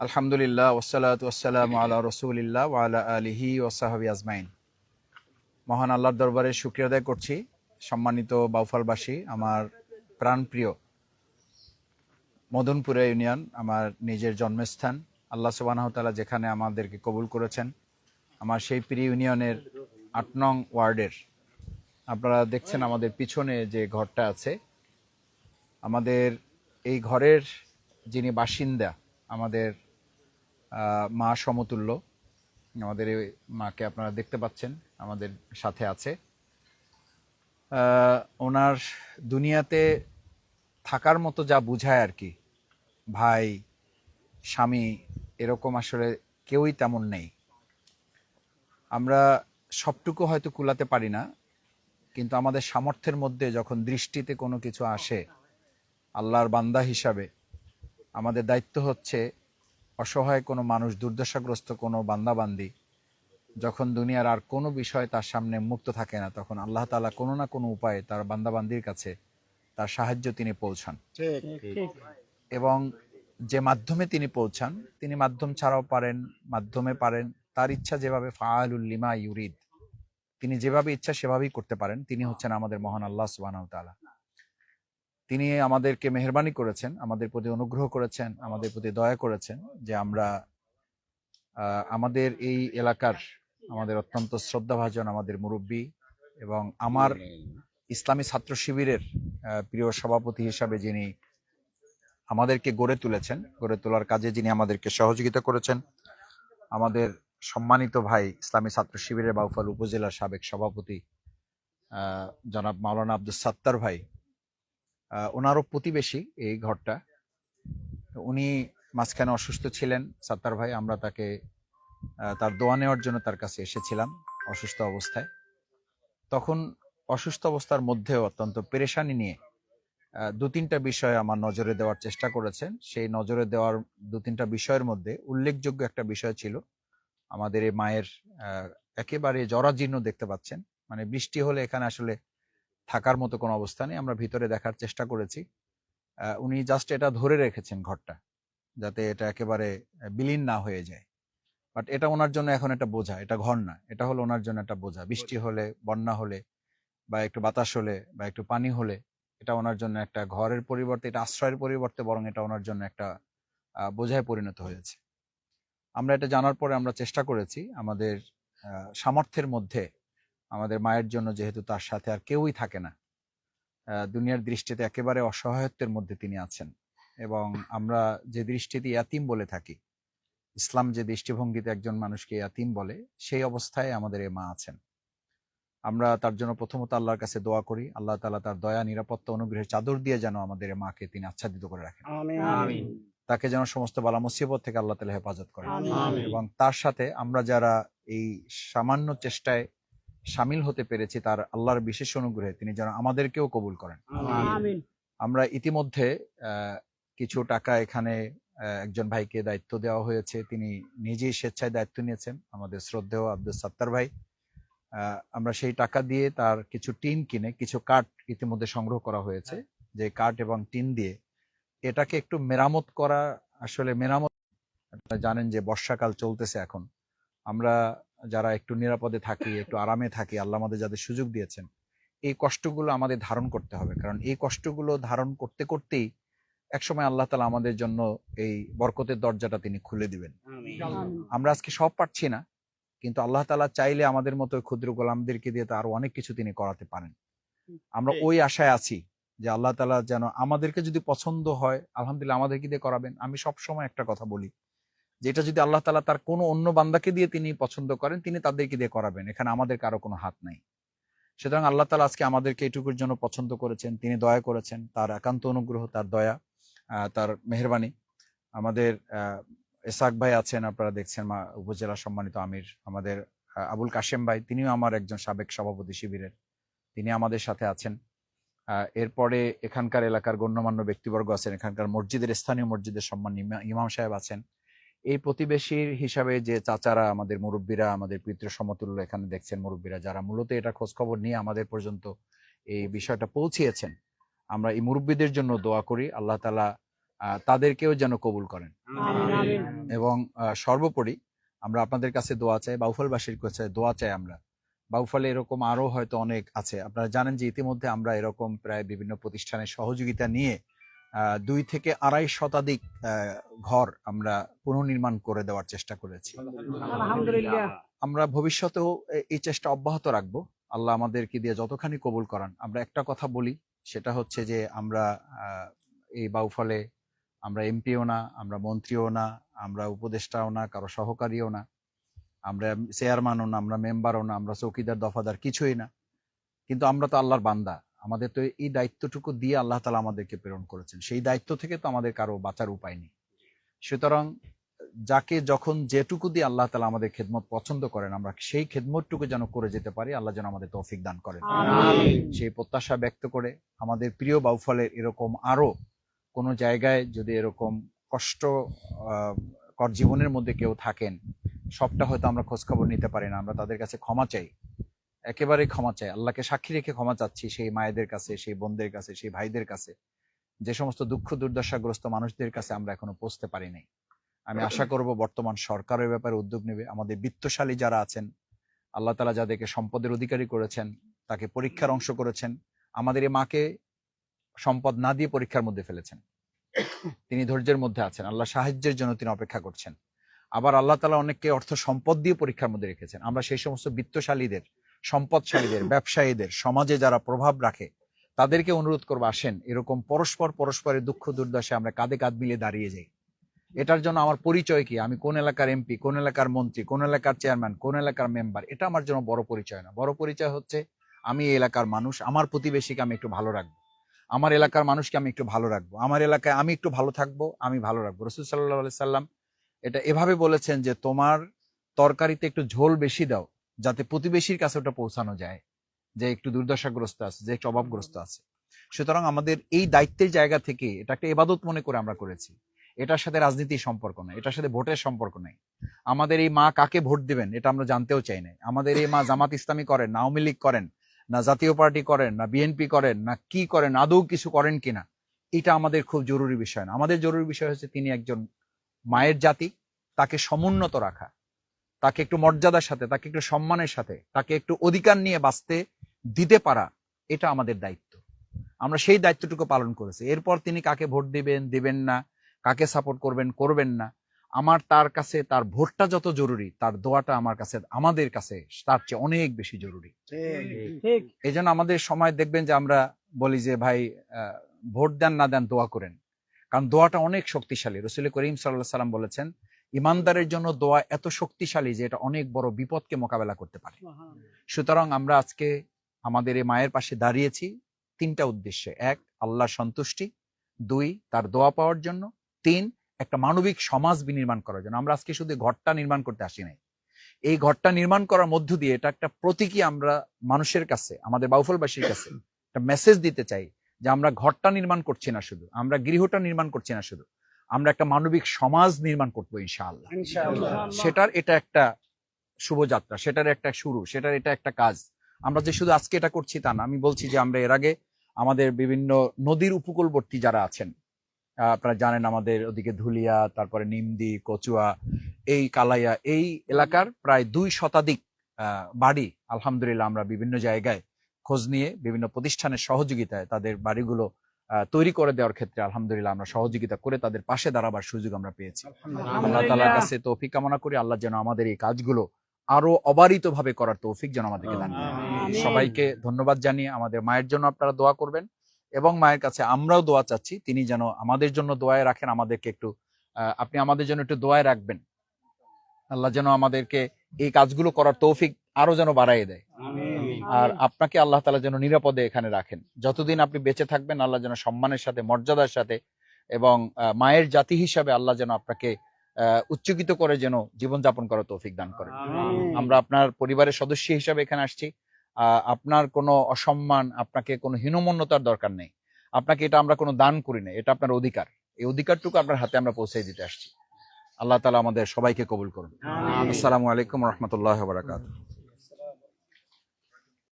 আলহামদুলিল্লাহ ওয়াসসালাতু ওয়াসসালামু আলা রাসূলিল্লাহ ওয়া আলা আলিহি ওয়া সাহবিহি আজমাইন। মহান আল্লাহর দরবারে শুকরিয়া আদায় করছি। সম্মানিত বাউফলবাসী, আমার প্রাণপ্রিয় মদনপুরা ইউনিয়ন আমার নিজের জন্মস্থান। আল্লাহ সুবহানাহু ওয়া তাআলা যেখানে আমাদেরকে কবুল করেছেন, আমার সেই প্রিয় ইউনিয়নের ৮ নং ওয়ার্ডের, আপনারা দেখছেন আমাদের পিছনে যে ঘরটা আছে, আমাদের এই ঘরের যিনি বাসিন্দা, আমাদের মা সমতুল্য, আমাদের এই মাকে আপনারা দেখতে পাচ্ছেন আমাদের সাথে আছে। ওনার দুনিয়াতে থাকার মতো যা বুঝায় আর কি, ভাই স্বামী এরকম আসলে কেউই তেমন নেই। আমরা সবটুকু হয়তো কুলাতে পারি না, কিন্তু আমাদের সামর্থ্যের মধ্যে যখন দৃষ্টিতে কোনো কিছু আসে, আল্লাহর বান্দা হিসাবে আমাদের দায়িত্ব হচ্ছে অসহায় কোনো মানুষ, দুর্দশাগ্রস্ত কোনো বান্দাবান্দি যখন দুনিয়ার আর কোনো বিষয় তার সামনে মুক্ত থাকে না, তখন আল্লাহ তাআলা কোনো না কোনো উপায়ে তার বান্দাবান্দির কাছে তার সাহায্য তিনি পৌঁছান। এবং যে মাধ্যমে তিনি পৌঁছান, তিনি মাধ্যম ছাড়াও পারেন, মাধ্যমে পারেন, তার ইচ্ছা যেভাবে ফাআলুল লিমা ইউরিদ, তিনি যেভাবে ইচ্ছা সেভাবেই করতে পারেন। তিনি হচ্ছেন আমাদের মহান আল্লাহ সুবহানাহু ওয়া তাআলা। তিনি আমাদেরকে মেহেরবানি করেছেন, আমাদের প্রতি অনুগ্রহ করেছেন, আমাদের প্রতি দয়া করেছেন যে আমরা আমাদের এই এলাকার আমাদের অত্যন্ত শ্রদ্ধাভাজন আমাদের মুরব্বী এবং আমার ইসলামী ছাত্র শিবিরের প্রিয় সভাপতি হিসাবে যিনি আমাদেরকে গড়ে তুলেছেন, গড়ে তোলার কাজে যিনি আমাদেরকে সহযোগিতা করেছেন, আমাদের সম্মানিত ভাই ইসলামী ছাত্র শিবিরের বাউফল উপজেলার সাবেক সভাপতি জনাব মাওলানা আব্দুস সাত্তার ভাই, ওনারও প্রতিবেশী এই ঘরটা। উনি মাঝখানে অসুস্থ ছিলেন সাত্তার ভাই, আমরা তাকে তার দোয়া নেওয়ার জন্য তার কাছে এসেছিলাম অসুস্থ অবস্থায়। তখন অসুস্থ অবস্থার মধ্যেও অত্যন্ত পেরেশানি নিয়ে দু তিনটা বিষয় আমার নজরে দেওয়ার চেষ্টা করেছেন। সেই নজরে দেওয়ার দু তিনটা বিষয়ের মধ্যে উল্লেখযোগ্য একটা বিষয় ছিল আমাদের এই মায়ের একেবারে জরাজীর্ণ, দেখতে পাচ্ছেন, মানে বৃষ্টি হলে এখানে আসলে থাকার মতো কোনো অবস্থা নেই। আমরা ভিতরে দেখার চেষ্টা করেছি, উনি জাস্ট এটা ধরে রেখেছেন ঘরটা, যাতে এটা একেবারে বিলীন না হয়ে যায়। বাট এটা ওনার জন্য এখন একটা বোঝা, এটা ঘর না, এটা হলো ওনার জন্য একটা বোঝা। বৃষ্টি হলে, বন্যা হলে, বা একটু বাতাস হলে, বা একটু পানি হলে, এটা ওনার জন্য একটা ঘরের পরিবর্তে, এটা আশ্রয়ের পরিবর্তে বরং এটা ওনার জন্য একটা বোঝায় পরিণত হয়েছে। আমরা এটা জানার পরে আমরা চেষ্টা করেছি আমাদের সামর্থ্যের মধ্যে, আমাদের মায়ের জন্য, যেহেতু তার সাথে আর কেউই থাকে না, দুনিয়ার দৃষ্টিতে একেবারে অসহায়ত্বের মধ্যে তিনি আছেন, এবং আমরা যে দৃষ্টিতে ইয়াতিম বলে থাকি, ইসলাম যে দৃষ্টিভঙ্গিতে একজন মানুষকে ইয়াতিম বলে, সেই অবস্থায় আমাদের এই মা আছেন। আমরা তার জন্য প্রথমত আল্লাহর কাছে দোয়া করি, আল্লাহ তাআলা তার দয়া, নিরাপত্তা, অনুগ্রহের চাদর দিয়ে যেন আমাদের এই মাকে তিনি আচ্ছাদিত করে রাখেন। আমিন। তাকে যেন সমস্ত বালা মুসিবত থেকে আল্লাহ তাআলা হেফাজত করেন। আমিন। এবং তার সাথে আমরা যারা এই সামান্য চেষ্টায় শামিল হতে পেরেছি, তার আল্লাহর বিশেষ অনুগ্রহে তিনি যেন আমাদেরকেও কবুল করেন। আমিন। আমরা ইতিমধ্যে কিছু টাকা এখানে একজন ভাইকে দায়িত্ব দেওয়া হয়েছে, তিনি নিজেই স্বেচ্ছায় দায়িত্ব নিয়েছেন, আমাদের শ্রদ্ধেয় আব্দুস সাত্তার ভাই। আমরা সেই টাকা দিয়ে তার কিছু টিন কিনে, কিছু কাঠ ইতিমধ্যে সংগ্রহ করা হয়েছে, যে কাঠ এবং টিন দিয়ে এটাকে একটু মেরামত করা। আসলে মেরামত, আপনারা জানেন যে বর্ষাকাল চলতেছে এখন, আমরা যারা একটু নিরাপদে থাকি, একটু আরামে থাকি, আল্লাহ আমাদের যাদের সুযোগ দিয়েছেন, এই কষ্টগুলো আমাদের ধারণ করতে হবে। কারণ এই কষ্টগুলো ধারণ করতে করতেই একসময় আল্লাহ তাআলা আমাদের জন্য এই বরকতের দরজাটা তিনি খুলে দিবেন। আমরা আজকে সব পাচ্ছি না, কিন্তু আল্লাহ তাআলা চাইলে আমাদের মতো ক্ষুদ্র গোলামদেরকে দিয়ে তো আরো অনেক কিছু তিনি করাতে পারেন। আমরা ওই আশায় আছি যে আল্লাহ তাআলা যেন আমাদেরকে, যদি পছন্দ হয় আলহামদুলিল্লাহ আমাদেরকে দিয়ে করাবেন। আমি সব সময় একটা কথা বলি, যেটা যদি আল্লাহ তাআলা তার কোনো অন্য বান্দাকে দিয়ে তিনি পছন্দ করেন, তিনি তাদেরকে দিয়ে করাবেন, এখানে আমাদের কারো কোনো হাত নাই। সুতরাং আল্লাহ তাআলা আজকে আমাদেরকে এটুকুর জন্য পছন্দ করেছেন, তিনি দয়া করেছেন, তার একান্ত অনুগ্রহ, তার দয়া, তার মেহেরবানি। আমাদের এসাক ভাই আছেন, আপনারা দেখছেন, উপজেলা সম্মানিত আমির। আমাদের আবুল কাশেম ভাই, তিনিও আমার একজন সাবেক সভাপতি শিবিরের, তিনি আমাদের সাথে আছেন। এরপরে এখানকার এলাকার গণ্যমান্য ব্যক্তিবর্গ আছেন, এখানকার মসজিদের, স্থানীয় মসজিদের সম্মান ইমাম সাহেব আছেন। এই প্রতিবেশীর হিসাবে যে চাচারা, আমাদের মুরব্বীরা, আমাদের পিতৃ সমতুল্য এখানে দেখছেন মুরব্বীরা, যারা মূলত এটা খোঁজ খবর নিয়ে আমাদের পর্যন্ত এই বিষয়টা পৌঁছিয়েছেন, আমরা এই মুরব্বীদের জন্য দোয়া করি। আল্লাহ তাআলা তাদেরকেও যেন কবুল করেন। এবং সর্বোপরি আমরা আপনাদের কাছে দোয়া চাই, বাউফলবাসীর কাছে দোয়া চাই আমরা। বাউফলে এরকম আরো হয়তো অনেক আছে, আপনারা জানেন যে ইতিমধ্যে আমরা এরকম প্রায় বিভিন্ন প্রতিষ্ঠানের সহযোগিতা নিয়ে 2 থেকে 2.5 শতাধিক ঘর আমরা পুনর্নির্মাণ করে দেওয়ার চেষ্টা করেছি। আলহামদুলিল্লাহ। আমরা ভবিষ্যতেও এই চেষ্টা অব্যাহত রাখবো, আল্লাহ আমাদেরকে দিয়ে যতখানি কবুল করান। আমরা একটা কথা বলি, সেটা হচ্ছে যে আমরা এই বাউফলে আমরা এমপিও না, আমরা মন্ত্রীও না, আমরা উপদেষ্টাও না, কারো সহকারীও না, আমরা চেয়ারম্যানও না, আমরা মেম্বারও না, আমরা চৌকিদার দফাদার কিছুই না, কিন্তু আমরা তো আল্লাহর বান্দা। আমাদের তো এই দায়িত্বটুকু দিয়ে আল্লাহ তাআলা আমাদেরকে প্রেরণ করেছেন, সেই দায়িত্ব থেকে তো আমাদের কারো বাঁচার উপায় নেই। সুতরাং যাকে যখন যেটুকু দিয়ে আল্লাহ তাআলা আমাদের খেদমত পছন্দ করেন, আমরা সেই খেদমতটুকু যেন করে যেতে পারি, আল্লাহ যেন আমাদের তৌফিক দান করেন। সেই প্রত্যাশা ব্যক্ত করে আমাদের প্রিয় বাউফলের এরকম আরো কোনো জায়গায় যদি এরকম কষ্টকর জীবনের মধ্যে কেউ থাকেন, সবটা হয়তো আমরা খোঁজখবর নিতে পারি না, আমরা তাদের কাছে ক্ষমা চাই, একেবারে ক্ষমা চাই, আল্লাহকে সাক্ষী রেখে ক্ষমা চাচ্ছি সেই মায়েদের কাছে, সেই বোনদের কাছে, সেই ভাইদের কাছে, যে সমস্ত দুঃখ দুর্দশাগ্রস্ত মানুষদের কাছে আমরা এখনো পৌঁছতে পারি নাই। আমি আশা করব বর্তমান সরকারের ব্যাপারে উদ্যোগ নেবে। আমাদের বিত্তশালী যারা আছেন, আল্লাহ তাআলা যাদেরকে সম্পদের অধিকারী করেছেন, তাকে পরীক্ষার অংশ করেছেন। আমাদের এই মাকে সম্পদ না দিয়ে পরীক্ষার মধ্যে ফেলেছেন, তিনি ধৈর্যের মধ্যে আছেন, আল্লাহ সাহায্যের জন্য তিনি অপেক্ষা করছেন। আবার আল্লাহ তাআলা অনেককে অর্থ সম্পদ দিয়ে পরীক্ষার মধ্যে রেখেছেন। আমরা সেই সমস্ত বিত্তশালীদের, সম্পদশালীদের, ব্যবসায়ীদের, সমাজে যারা প্রভাব রাখে, তাদেরকে অনুরোধ করবো, আসেন এরকম পরস্পরের দুঃখ দুর্দশায় আমরা কাঁধে কাঁধ মিলিয়ে দাঁড়িয়ে যাই। এটার জন্য আমার পরিচয় কি, আমি কোন এলাকার এমপি, কোন এলাকার মন্ত্রী, কোন এলাকার চেয়ারম্যান, কোন এলাকার মেম্বার, এটা আমার জন্য বড় পরিচয় না। বড় পরিচয় হচ্ছে আমি এই এলাকার মানুষ, আমার প্রতিবেশীকে আমি একটু ভালো রাখবো, আমার এলাকার মানুষকে আমি একটু ভালো রাখবো, আমার এলাকায় আমি একটু ভালো থাকবো, আমি ভালো রাখবো। রাসূল সাল্লাল্লাহু আলাইহি সাল্লাম এটা এভাবে বলেছেন যে তোমার তরকারিতে একটু ঝোল বেশি দাও, যাতে প্রতিবেশীর কাছে ওটা পৌঁছানো যায়, যে একটু দুর্দশাগ্রস্ত আছে, যে একটু অভাবগ্রস্ত আছে। সুতরাং আমাদের এই দায়িত্বের জায়গা থেকে এটা একটা ইবাদত মনে করে আমরা করেছি। এটার সাথে রাজনীতির সম্পর্ক নাই, এটার সাথে ভোটের সম্পর্ক নাই। আমাদের এই মা কাকে ভোট দিবেন এটা আমরা জানতেও চাই না। আমাদের এই মা জামাত ইসলামী করেন না, আওয়ামী লীগ করেন না, জাতীয় পার্টি করেন না, বিএনপি করেন না, কি করেন, আদৌ কিছু করেন কিনা, এটা আমাদের খুব জরুরি বিষয় না। আমাদের জরুরি বিষয় হচ্ছে তিনি একজন মায়ের জাতি, তাকে সমুন্নত রাখা, তাকে একটু মর্যাদার সাথে, তাকে একটু সম্মানের সাথে, তাকে একটু অধিকার নিয়ে বাঁচতে দিতে পারা, এটা আমাদের দায়িত্ব। আমরা সেই দায়িত্বটুকু পালন করেছি। এরপর তিনি কাকে ভোট দিবেন, দিবেন না, কাকে সাপোর্ট করবেন, করবেন না, আমার তার কাছে তার ভোটটা যত জরুরি, তার দোয়াটা আমার কাছে, আমাদের কাছে তার চেয়ে অনেক বেশি জরুরি। এই জন্য আমাদের সময় দেখবেন যে আমরা বলি যে ভাই ভোট দেন না দেন, দোয়া করেন, কারণ দোয়াটা অনেক শক্তিশালী। রাসূল করিম সাল্লাল্লাহু আলাইহি সাল্লাম বলেছেন, ইমানদারের জন্য দোয়া এত শক্তিশালী যে এটা অনেক বড় বিপদকে মোকাবেলা করতে পারে। সুতরাং আমরা আজকে আমাদের এই মায়ের পাশে দাঁড়িয়েছি 3টা উদ্দেশ্যে: 1, আল্লাহর সন্তুষ্টি; 2, তার দোয়া পাওয়ার জন্য; 3, একটা মানবিক সমাজ বিনির্মাণ করার জন্য। আমরা আজকে শুধু ঘরটা নির্মাণ করতে আসি নাই, এই ঘরটা নির্মাণ করার মধ্য দিয়ে এটা একটা প্রতীকী আমরা মানুষের কাছে, আমাদের বাউফলবাসীর কাছে একটা মেসেজ দিতে চাই যে আমরা ঘরটা নির্মাণ করছি না শুধু, আমরা গৃহটা নির্মাণ করছি না শুধু, আমরা একটা মানবিক সমাজ নির্মাণ করবো ইনশাআল্লাহ। সেটার এটা একটা শুভযাত্রা, সেটার একটা শুরু, সেটার এটা একটা কাজ। আমরা যে শুধু আজকে এটা করছি তা না, আমি বলছি যে আমরা এর আগে আমাদের বিভিন্ন নদীর উপকূলবর্তী যারা আছেন, আপনারা জানেন আমাদের ওদিকে ধুলিয়া, তারপরে নিমদি, কচুয়া, এই কালাইয়া, এই এলাকার প্রায় 2 শতাধিক বাড়ি আলহামদুলিল্লাহ আমরা বিভিন্ন জায়গায় খোঁজ নিয়ে বিভিন্ন প্রতিষ্ঠানের সহযোগিতায় তাদের বাড়িগুলো তৈরি করে দেওয়ার ক্ষেত্রে আলহামদুলিল্লাহ আমরা সহযোগিতা করে তাদের পাশে দাঁড়াবার সুযোগ আমরা পেয়েছি। আল্লাহ তাআলার কাছে তৌফিক কামনা করি, আল্লাহ যেন আমাদের এই কাজগুলো আরো অবারিত ভাবে করার তৌফিক যেন আমাদেরকে দান করেন। সবাইকে ধন্যবাদ জানিয়ে আমাদের মায়ের জন্য আপনারা দোয়া করবেন, এবং মায়ের কাছে আমরাও দোয়া চাচ্ছি, তিনি যেন আমাদের জন্য দোয়ায় রাখেন। আমাদেরকে একটু আপনি আমাদের জন্য একটু দোয়ায় রাখবেন, আল্লাহ যেন আমাদেরকে এই কাজগুলো করার তৌফিক আরো যেন বাড়াইয়ে দেয়। আর আপনাকে আল্লাহ তাআলা যেন নিরাপদে এখানে রাখেন, যতদিন আপনি বেঁচে থাকবেন আল্লাহ যেন সম্মানের সাথে, মর্যাদার সাথে, এবং মায়ের জাতি হিসাবে আল্লাহ যেন আপনাকে উচ্চকিত করে যেন জীবনযাপন করার তৌফিক দান করেন। আমরা আপনার পরিবারের সদস্য হিসাবে এখানে আসছি, আপনার কোনো অসম্মান, আপনাকে কোনো হীনমন্যতার দরকার নেই, আপনাকে এটা আমরা কোনো দান করি না, এটা আপনার অধিকার। এই অধিকারটুকু আপনার হাতে আমরা পৌঁছে দিতে আসছি। আল্লাহ তাআলা আমাদের সবাইকে কবুল করুন। আসসালামু আলাইকুম ওয়া রাহমাতুল্লাহি ওয়া বারাকাতুহু।